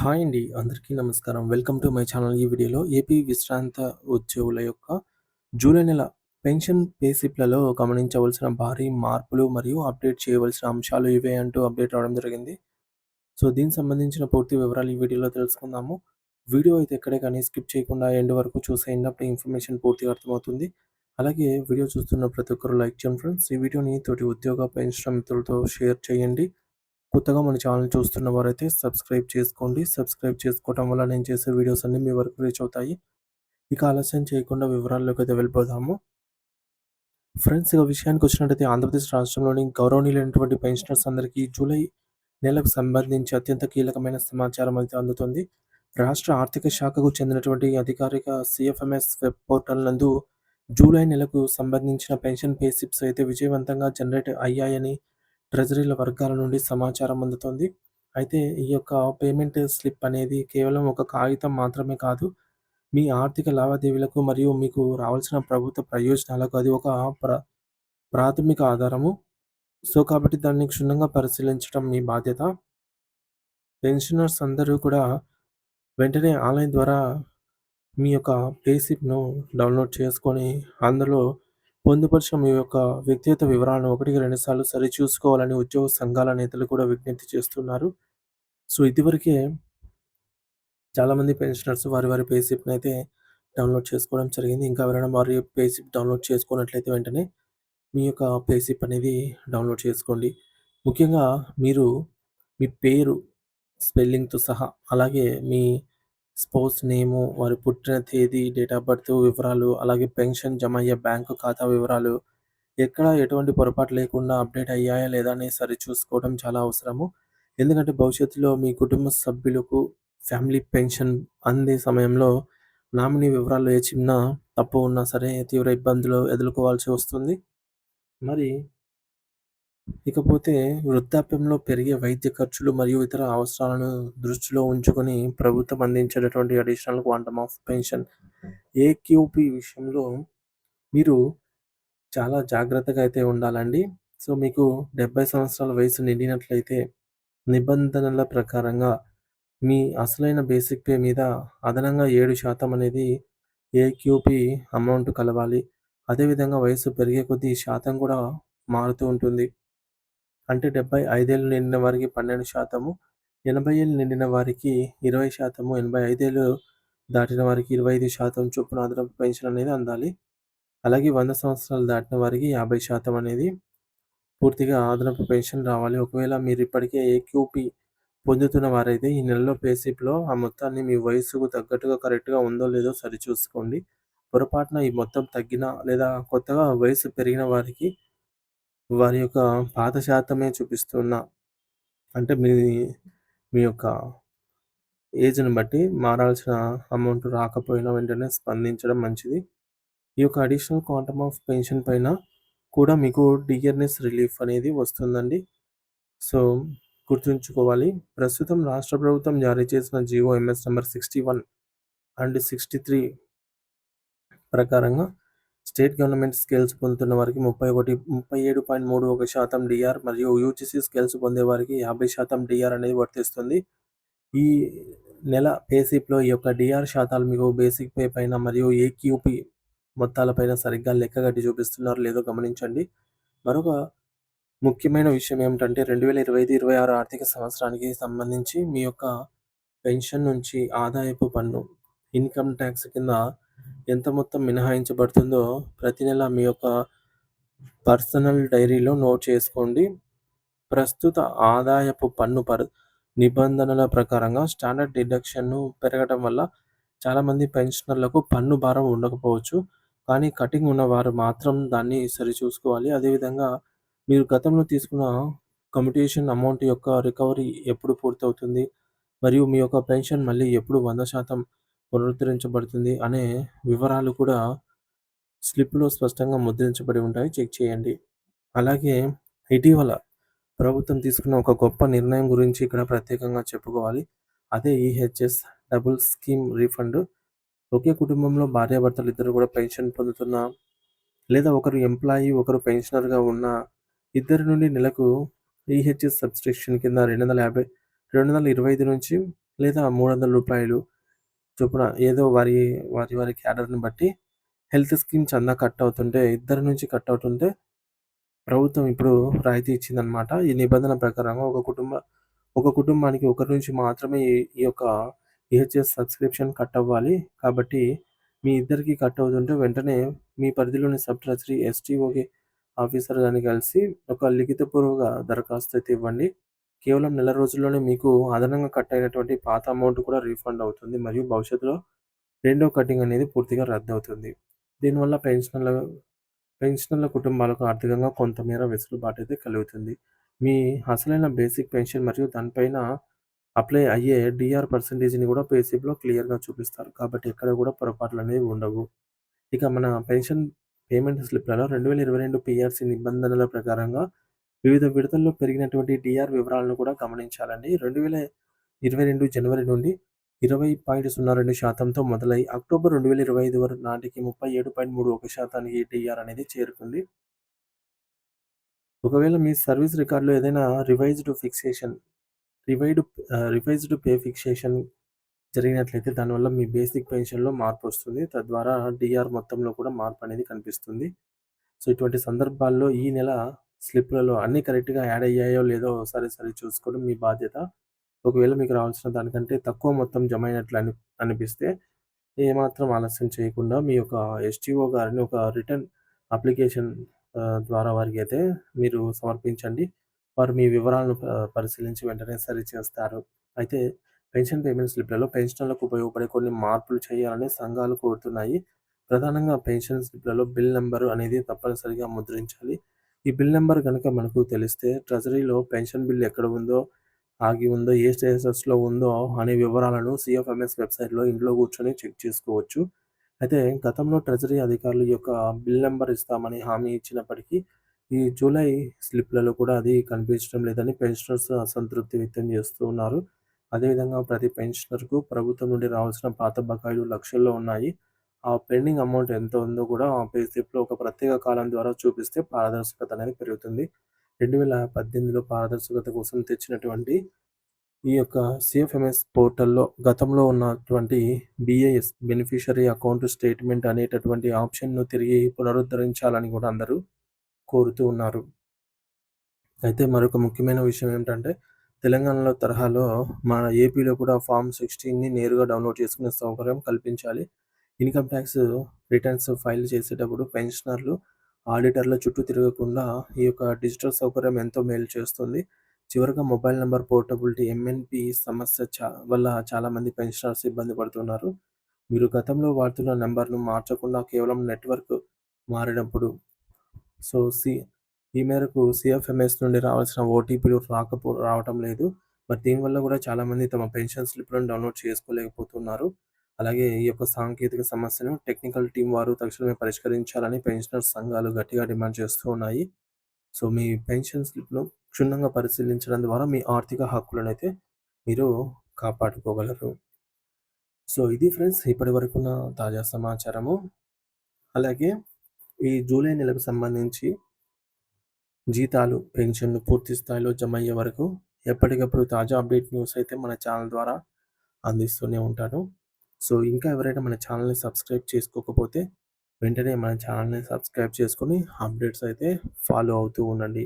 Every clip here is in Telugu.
హాయ్ అండి. అందరికీ నమస్కారం. Welcome to my channel. ఈ వీడియోలో ఏపీ విశ్రాంత ఉద్యోగుల యొక్క జూలై నెల పెన్షన్ పే స్లిప్‌లలో గమనించవలసిన భారీ మార్పులు మరియు అప్డేట్ చేయవలసిన అంశాలు ఇవే అంటూ అప్డేట్ రావడం జరిగింది. సో, దీనికి సంబంధించిన పూర్తి వివరాలు ఈ వీడియోలో తెలుసుకుందాము. వీడియో అయితే ఎక్కడే కానీ స్కిప్ చేయకుండా ఎండ్ వరకు చూసేయండి. అప్పుడు ఇన్ఫర్మేషన్ పూర్తిగా అర్థమవుతుంది. అలాగే వీడియో చూస్తున్న ప్రతి ఒక్కరు లైక్ చేయండి ఫ్రెండ్స్. ఈ వీడియోని తోటి ఉద్యోగ పెన్షన్ మిత్రులతో షేర్ చేయండి. కొత్తగా మన ఛానల్ చూస్తున్న వారైతే సబ్స్క్రైబ్ చేసుకోండి. సబ్స్క్రైబ్ చేసుకోవటం వల్ల నేను చేసే వీడియోస్ అన్నీ మీ వరకు రీచ్ అవుతాయి. ఇక ఆలస్యం చేయకుండా వివరాల్లోకైతే వెళ్ళిపోదాము. ఫ్రెండ్స్, ఇక విషయానికొచ్చినట్టయితే ఆంధ్రప్రదేశ్ రాష్ట్రంలోని గౌరవనీయులైనటువంటి పెన్షనర్స్ అందరికీ జూలై నెలకు సంబంధించి అత్యంత కీలకమైన సమాచారం అయితే అందుతుంది. రాష్ట్ర ఆర్థిక శాఖకు చెందినటువంటి అధికారిక సీఎఫ్ఎంఎస్ వెబ్ పోర్టల్ నందు జూలై నెలకు సంబంధించిన పెన్షన్ పే స్లిప్స్ అయితే విజయవంతంగా జనరేట్ అయ్యాయని ట్రెజరీల వర్గాల నుండి సమాచారం అందుతోంది. అయితే ఈ యొక్క పేమెంట్ స్లిప్ అనేది కేవలం ఒక కాగితం మాత్రమే కాదు. మీ ఆర్థిక లావాదేవీలకు మరియు మీకు రావాల్సిన ప్రభుత్వ ప్రయోజనాలకు అది ఒక ప్ర ప్రాథమిక ఆధారము. సో, కాబట్టి దాన్ని క్షుణ్ణంగా పరిశీలించడం మీ బాధ్యత. పెన్షనర్స్ అందరూ కూడా వెంటనే ఆన్‌లైన్ ద్వారా మీ యొక్క పే స్లిప్‌ను డౌన్‌లోడ్ చేసుకొని, అందులో పొందుపరిచిన మీ యొక్క వ్యక్తిగత వివరాలను 1కి 2 సార్లు సరిచూసుకోవాలని ఉద్యోగ సంఘాల నేతలు కూడా విజ్ఞప్తి చేస్తున్నారు. సో, ఇదివరకే చాలామంది పెన్షనర్స్ వారి పే స్లిప్‌నైతే డౌన్‌లోడ్ చేసుకోవడం జరిగింది. ఇంకా ఎవరైనా వారి పే స్లిప్ డౌన్‌లోడ్ చేసుకున్నట్లయితే వెంటనే మీ యొక్క పే స్లిప్ అనేది డౌన్‌లోడ్ చేసుకోండి. ముఖ్యంగా మీరు మీ పేరు స్పెల్లింగ్‌తో సహా, అలాగే మీ స్పౌస్ నేము, వారి పుట్టిన తేదీ, డేట్ ఆఫ్ బర్త్ వివరాలు, అలాగే పెన్షన్ జమ అయ్యే బ్యాంకు ఖాతా వివరాలు, ఎక్కడ ఎటువంటి పొరపాటు లేకుండా అప్డేట్ అయ్యాయా లేదా అని సరిచూసుకోవడం చాలా అవసరము. ఎందుకంటే భవిష్యత్తులో మీ కుటుంబ సభ్యులకు ఫ్యామిలీ పెన్షన్ అందే సమయంలో నామినీ వివరాల్లో ఏ చిన్న తప్పు ఉన్నా సరే తీవ్ర ఇబ్బందులు ఎదుర్కోవాల్సి వస్తుంది. మరి ఇకపోతే వృద్ధాప్యంలో పెరిగే వైద్య ఖర్చులు మరియు ఇతర అవసరాలను దృష్టిలో ఉంచుకొని ప్రభుత్వం అందించేటటువంటి additional quantum of pension AQP విషయంలో మీరు చాలా జాగ్రత్తగా అయితే ఉండాలండి. సో, మీకు 70 సంవత్సరాల వయసు నిండినట్లయితే నిబంధనల ప్రకారంగా మీ అసలైన బేసిక్ పే మీద అదనంగా 7% అనేది ఏక్యూపీ అమౌంట్ కలవాలి. అదేవిధంగా వయస్సు పెరిగే కొద్దీ ఈ శాతం కూడా మారుతూ ఉంటుంది. అంటే 75 ఏళ్ళు నిండిన వారికి 12%, 80 ఏళ్ళు నిండిన వారికి 20%, 85 ఏళ్ళు దాటిన వారికి 25% చొప్పున అదనపు పెన్షన్ అనేది అందాలి. అలాగే 100 సంవత్సరాలు దాటిన వారికి 50% అనేది పూర్తిగా అదనపు పెన్షన్ రావాలి. ఒకవేళ మీరు ఇప్పటికే ఏక్యూపీ పొందుతున్న వారైతే ఈ నెలలో పే స్లిప్‌లో ఆ మొత్తాన్ని మీ వయస్సుకు తగ్గట్టుగా కరెక్ట్‌గా ఉందో లేదో సరిచూసుకోండి. పొరపాటున ఈ మొత్తం తగ్గినా లేదా కొత్తగా వయసు పెరిగిన వారికి వారి యొక్క పాత శాతమే చూపిస్తున్న, అంటే మీ యొక్క ఏజ్‌ని బట్టి మారాల్సిన అమౌంట్ రాకపోయినా వెంటనే స్పందించడం మంచిది. ఈ యొక్క అడిషనల్ క్వాంటమ్ ఆఫ్ పెన్షన్ పైన కూడా మీకు డియర్‌నెస్ రిలీఫ్ అనేది వస్తుందండి. సో, గుర్తుంచుకోవాలి. ప్రస్తుతం రాష్ట్ర ప్రభుత్వం జారీ చేసిన జీవో ఎంఎస్ నంబర్ 61 అండ్ 63 ప్రకారంగా స్టేట్ గవర్నమెంట్ స్కేల్స్ పొందుతున్న వారికి 37.31% డీఆర్ మరియు యూజీసీ స్కేల్స్ పొందే వారికి 50% డీఆర్ అనేది వర్తిస్తుంది. ఈ నెల పే స్లిప్‌లో ఈ యొక్క డీఆర్ శాతాలు మీకు బేసిక్ పే పైన మరియు ఏక్యూపీ మొత్తాలపైన సరిగ్గా లెక్కగట్టి చూపిస్తున్నారో లేదో గమనించండి. మరొక ముఖ్యమైన విషయం ఏమిటంటే 2025, 26 ఆర్థిక సంవత్సరానికి సంబంధించి మీ యొక్క పెన్షన్ నుంచి ఆదాయపు పన్ను, ఇన్‌కమ్ టాక్స్ కింద ఎంత మొత్తం మినహాయించబడుతుందో ప్రతి నెల మీ యొక్క పర్సనల్ డైరీలో నోట్ చేసుకోండి. ప్రస్తుత ఆదాయపు పన్ను నిబంధనల ప్రకారంగా స్టాండర్డ్ డిడక్షన్‌ను పెరగటం వల్ల చాలామంది పెన్షనర్లకు పన్ను భారం ఉండకపోవచ్చు. కానీ కటింగ్ ఉన్నవారు మాత్రం దాన్ని సరిచూసుకోవాలి. అదేవిధంగా మీరు గతంలో తీసుకున్న కమ్యుటేషన్ అమౌంట్ యొక్క రికవరీ ఎప్పుడు పూర్తవుతుంది? మరియు మీ యొక్క పెన్షన్ మళ్ళీ ఎప్పుడు 100% పునరుద్ధరించబడుతుంది అనే వివరాలు కూడా స్లిప్‌లో స్పష్టంగా ముద్రించబడి ఉంటాయి. చెక్ చేయండి. అలాగే ఇటీవల ప్రభుత్వం తీసుకున్న ఒక గొప్ప నిర్ణయం గురించి ఇక్కడ ప్రత్యేకంగా చెప్పుకోవాలి. అదే ఈహెచ్ఎస్ డబుల్ స్కీమ్ రీఫండ్. ఒకే కుటుంబంలో భార్యాభర్తలు ఇద్దరు కూడా పెన్షన్ పొందుతున్న, లేదా ఒకరు ఎంప్లాయీ, ఒకరు పెన్షనర్‌గా ఉన్న ఇద్దరి నుండి నెలకు ఈహెచ్ఎస్ సబ్స్క్రిప్షన్ కింద 225 నుంచి లేదా రూ. 300 చొప్పున ఏదో వారి క్యాడర్‌ని బట్టి హెల్త్ స్కీమ్ చందా కట్ అవుతుంటే, ఇద్దరి నుంచి కట్ అవుతుంటే ప్రభుత్వం ఇప్పుడు రాయితీ ఇచ్చిందనమాట. ఈ నిబంధన ప్రకారంగా ఒక కుటుంబానికి ఒకరి నుంచి మాత్రమే ఈ యొక్క ఈహెచ్ఎస్ సబ్స్క్రిప్షన్ కట్ అవ్వాలి. కాబట్టి మీ ఇద్దరికీ కట్ అవుతుంటే వెంటనే మీ పరిధిలోని సబ్ ట్రెజరీ ఎస్‌టీఓకి ఆఫీసర్ గారిని కలిసి ఒక లిఖితపూర్వక దరఖాస్తు అయితే ఇవ్వండి. కేవలం నెల రోజుల్లోనే మీకు అదనంగా కట్ అయినటువంటి పాత అమౌంట్ కూడా రీఫండ్ అవుతుంది. మరియు భవిష్యత్తులో రెండో కటింగ్ అనేది పూర్తిగా రద్దవుతుంది. దీనివల్ల పెన్షనర్ల కుటుంబాలకు ఆర్థికంగా కొంతమేర వెసులుబాటయితే కలుగుతుంది. మీ అసలైన బేసిక్ పెన్షన్ మరియు దానిపైన అప్లై అయ్యే డీఆర్ పర్సెంటేజ్‌ని కూడా పే స్లిప్‌లో క్లియర్‌గా చూపిస్తారు. కాబట్టి ఎక్కడ కూడా పొరపాట్లనేవి ఉండవు. ఇక మన పెన్షన్ పేమెంట్ స్లిప్‌లలో 2022 పీఆర్‌సీ నిబంధనల ప్రకారంగా వివిధ విడతల్లో పెరిగినటువంటి డీఆర్ వివరాలను కూడా గమనించాలండి. 2022 జనవరి నుండి 20.02%తో మొదలై అక్టోబర్ 2025 నాటికి 37.31% డీఆర్ అనేది చేరుకుంది. ఒకవేళ మీ సర్వీస్ రికార్డ్‌లో ఏదైనా రివైజ్డ్ పే ఫిక్సేషన్ జరిగినట్లయితే దానివల్ల మీ బేసిక్ పెన్షన్‌లో మార్పొస్తుంది. తద్వారా డీఆర్ మొత్తంలో కూడా మార్పనేది కనిపిస్తుంది. సో, ఇటువంటి సందర్భాల్లో ఈ నెల స్లిప్‌లలో అన్నీ కరెక్ట్‌గా యాడ్ అయ్యాయో లేదో ఒకసారి చూసుకోవడం మీ బాధ్యత. ఒకవేళ మీకు రావాల్సిన దానికంటే తక్కువ మొత్తం జమ అయినట్లు అనిపిస్తే ఏమాత్రం ఆలస్యం చేయకుండా మీ యొక్క ఎస్‌టీఓ గారిని ఒక రిటర్న్ అప్లికేషన్ ద్వారా వారికైతే మీరు సమర్పించండి. వారు మీ వివరాలను పరిశీలించి వెంటనే సరిచేస్తారు. అయితే పెన్షన్ పేమెంట్ స్లిప్‌లలో పెన్షనర్లకు ఉపయోగపడే కొన్ని మార్పులు చేయాలని సంఘాలు కోరుతున్నాయి. ప్రధానంగా పెన్షన్ స్లిప్‌లలో బిల్ నంబరు అనేది తప్పనిసరిగా ముద్రించాలి. ఈ బిల్ నంబర్ గనుక మనకు తెలిస్తే ట్రెజరీలో పెన్షన్ బిల్ ఎక్కడ ఉందో, ఆగి ఉందో, ఏ స్టేటస్‌లో ఉందో అనే వివరాలను సీఎఫ్ఎంఎస్ వెబ్‌సైట్‌లో ఇంట్లో కూర్చొని చెక్ చేసుకోవచ్చు. అయితే గతంలో ట్రెజరీ అధికారులు ఈ యొక్క బిల్ నంబర్ ఇస్తామని హామీ ఇచ్చినప్పటికీ, ఈ జూలై స్లిప్‌లలో కూడా అది కనిపించడం లేదని పెన్షనర్స్ అసంతృప్తి వ్యక్తం చేస్తూ ఉన్నారు. అదేవిధంగా ప్రతి పెన్షనర్‌కు ప్రభుత్వం నుండి రావాల్సిన పాత బకాయిలు లక్షల్లో ఉన్నాయి. ఆ పెండింగ్ అమౌంట్ ఎంత ఉందో కూడా ఆ పే స్లిప్‌లో ఒక ప్రత్యేక కాలం ద్వారా చూపిస్తే పారదర్శకత అనేది పెరుగుతుంది. 2018లో పారదర్శకత కోసం తెచ్చినటువంటి ఈ యొక్క సీఎఫ్ఎంఎస్ పోర్టల్‌లో గతంలో ఉన్నటువంటి బీఏఎస్ బెనిఫిషరీ అకౌంట్ స్టేట్‌మెంట్ అనేటటువంటి ఆప్షన్‌ను తిరిగి పునరుద్ధరించాలని కూడా అందరూ కోరుతూ ఉన్నారు. అయితే మరొక ముఖ్యమైన విషయం ఏంటంటే, తెలంగాణలో తరహాలో మన ఏపీలో కూడా ఫార్మ్ 16ని నేరుగా డౌన్‌లోడ్ చేసుకునే సౌకర్యం కల్పించాలి. ఇన్‌కమ్ టాక్స్ రిటర్న్స్ ఫైల్ చేసేటప్పుడు పెన్షనర్లు, ఆడిటర్ల చుట్టూ తిరగకుండా ఈ యొక్క డిజిటల్ సౌకర్యం ఎంతో మేలు చేస్తుంది. చివరగా మొబైల్ నంబర్ పోర్టబిలిటీ ఎంఎన్‌పి సమస్య వల్ల చాలామంది పెన్షనర్స్ ఇబ్బంది పడుతున్నారు. మీరు గతంలో వాడుతున్న నంబర్‌ను మార్చకుండా కేవలం నెట్‌వర్క్ మారినప్పుడు సో, ఈ మేరకు సీఎఫ్ఎంఎస్ నుండి రావాల్సిన ఓటీపీలు రావటం లేదు. మరి దీనివల్ల కూడా చాలామంది తమ పెన్షన్ స్లిప్‌లను డౌన్‌లోడ్ చేసుకోలేకపోతున్నారు. అలాగే ఈ యొక్క సాంకేతిక సమస్యను టెక్నికల్ టీమ్ వారు తక్షణమే పరిష్కరించాలని పెన్షనర్స్ సంఘాలు గట్టిగా డిమాండ్ చేస్తూ ఉన్నాయి. సో, మీ పెన్షన్ స్లిప్‌ను క్షుణ్ణంగా పరిశీలించడం ద్వారా మీ ఆర్థిక హక్కులనైతే మీరు కాపాడుకోగలరు. సో, ఇది ఫ్రెండ్స్ ఇప్పటివరకున్న తాజా సమాచారము. అలాగే ఈ జూలై నెలకు సంబంధించి జీతాలు, పెన్షన్‌లు పూర్తి స్థాయిలో జమయ్యే వరకు ఎప్పటికప్పుడు తాజా అప్డేట్ న్యూస్ అయితే మన ఛానల్ ద్వారా అందిస్తూనే ఉంటాను. సో, ఇంకా ఎవరైనా మన ఛానల్‌ని సబ్స్క్రైబ్ చేసుకోకపోతే వెంటనే మన ఛానల్‌ని సబ్స్క్రైబ్ చేసుకొని అప్డేట్స్ అయితే ఫాలో అవుతూ ఉండండి.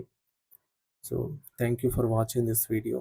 So, thank you for watching this video.